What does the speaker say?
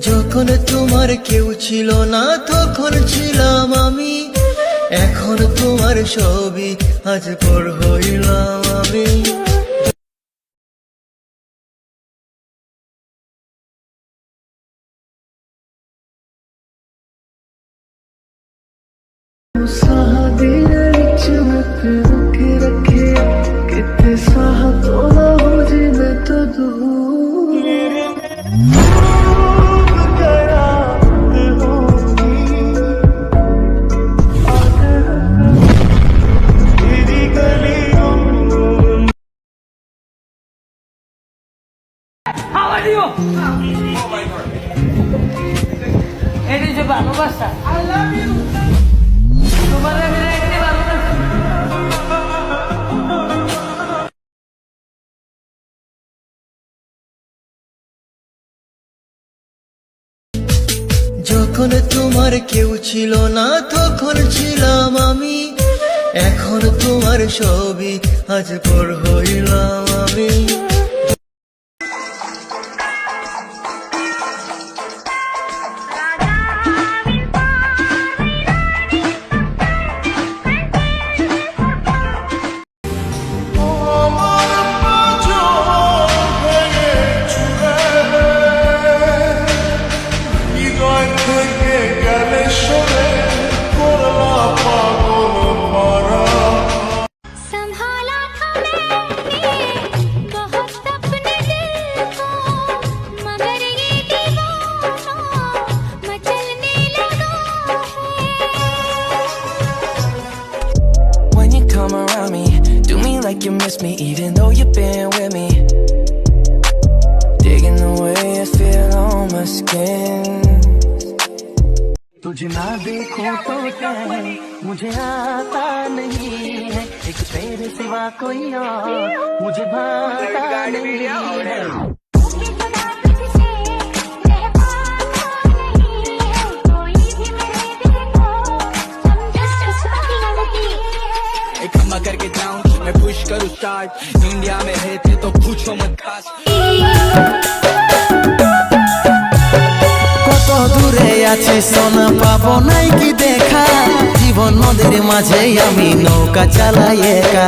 যখন তোমার কেউ ছিল না তখন ছিলাম আমি, এখন তোমার সবই আজ পর হইলাম আমি। How are you? Oh my God. It is a ভালোবাসা। I love you. তোমার আমি একটি ভালোবাসা। যখন তোমার কেউ ছিল না তখন ছিলাম আমি, এখন তোমার সবই আজ পর হইলাম আমি। Come around me, do me like you miss me, even though you've been with me. Digging the way I feel on my skin. तुझे ना देखो तो क्या है, मुझे आता नहीं है, एक तेरे सिवा कोई और मुझे भाता नहीं है। करके जाऊं मैं पुश करूं स्टार्ट, इंडिया में रहते तो पूछो मत खास। কত দূরে আছি সোনা পাবো নাই কি দেখা, জীবন নদীর মাঝে আমি নৌকা চালাই একা।